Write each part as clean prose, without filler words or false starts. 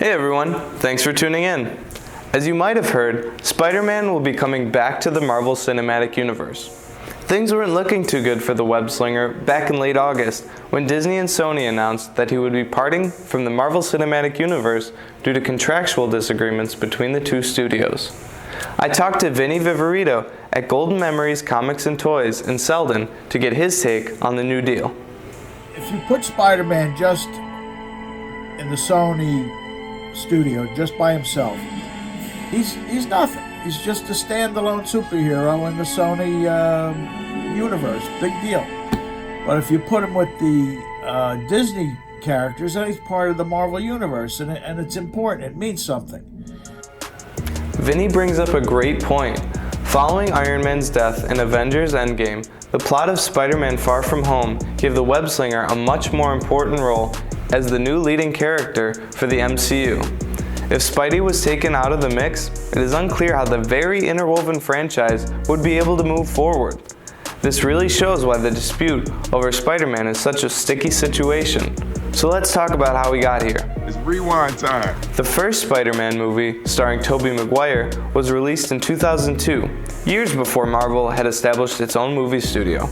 Hey everyone, thanks for tuning in. As you might have heard, Spider-Man will be coming back to the Marvel Cinematic Universe. Things weren't looking too good for the web-slinger back in late August when Disney and Sony announced that he would be parting from the Marvel Cinematic Universe due to contractual disagreements between the two studios. I talked to Vinny Viverito at Golden Memories Comics and Toys in Selden to get his take on the new deal. If you put Spider-Man just in the Sony studio, just by himself, he's nothing. He's just a standalone superhero in the Sony universe. Big deal. But if you put him with the Disney characters, then he's part of the Marvel universe, and it's important. It means something. Vinny brings up a great point. Following Iron Man's death in Avengers Endgame, the plot of Spider-Man Far From Home gave the web-slinger a much more important role as the new leading character for the MCU. If Spidey was taken out of the mix, it is unclear how the very interwoven franchise would be able to move forward. This really shows why the dispute over Spider-Man is such a sticky situation. So let's talk about how we got here. It's rewind time. The first Spider-Man movie, starring Tobey Maguire, was released in 2002, years before Marvel had established its own movie studio.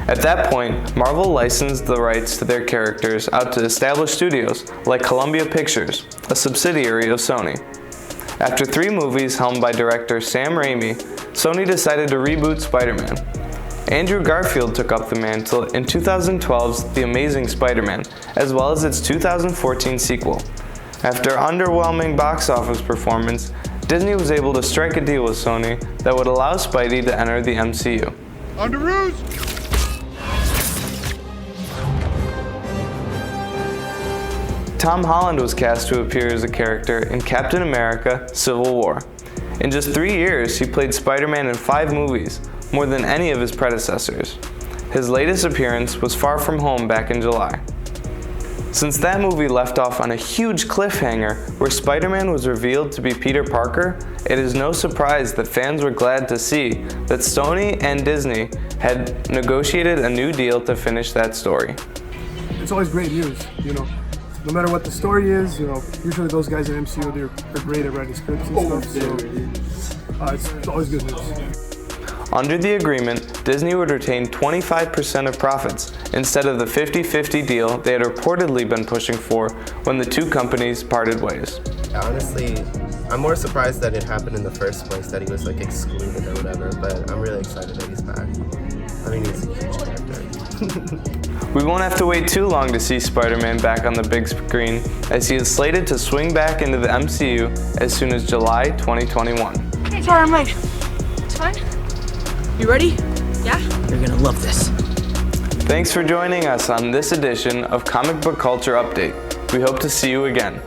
At that point, Marvel licensed the rights to their characters out to established studios like Columbia Pictures, a subsidiary of Sony. After 3 movies helmed by director Sam Raimi, Sony decided to reboot Spider-Man. Andrew Garfield took up the mantle in 2012's The Amazing Spider-Man, as well as its 2014 sequel. After underwhelming box office performance, Disney was able to strike a deal with Sony that would allow Spidey to enter the MCU. Under rules. Tom Holland was cast to appear as a character in Captain America: Civil War. In just 3 years, he played Spider-Man in 5 movies, more than any of his predecessors. His latest appearance was Far From Home back in July. Since that movie left off on a huge cliffhanger where Spider-Man was revealed to be Peter Parker, it is no surprise that fans were glad to see that Stony and Disney had negotiated a new deal to finish that story. It's always great news, No matter what the story is, usually those guys at MCU, they're great at writing scripts and stuff, so it's always good news. Under the agreement, Disney would retain 25% of profits instead of the 50-50 deal they had reportedly been pushing for when the two companies parted ways. Honestly, I'm more surprised that it happened in the first place, that he was excluded or whatever, but I'm really excited that he's back. I mean, he's a huge character. We won't have to wait too long to see Spider-Man back on the big screen, as he is slated to swing back into the MCU as soon as July 2021. Hey, sorry I'm late. It's fine. You ready? Yeah? You're gonna love this. Thanks for joining us on this edition of Comic Book Culture Update. We hope to see you again.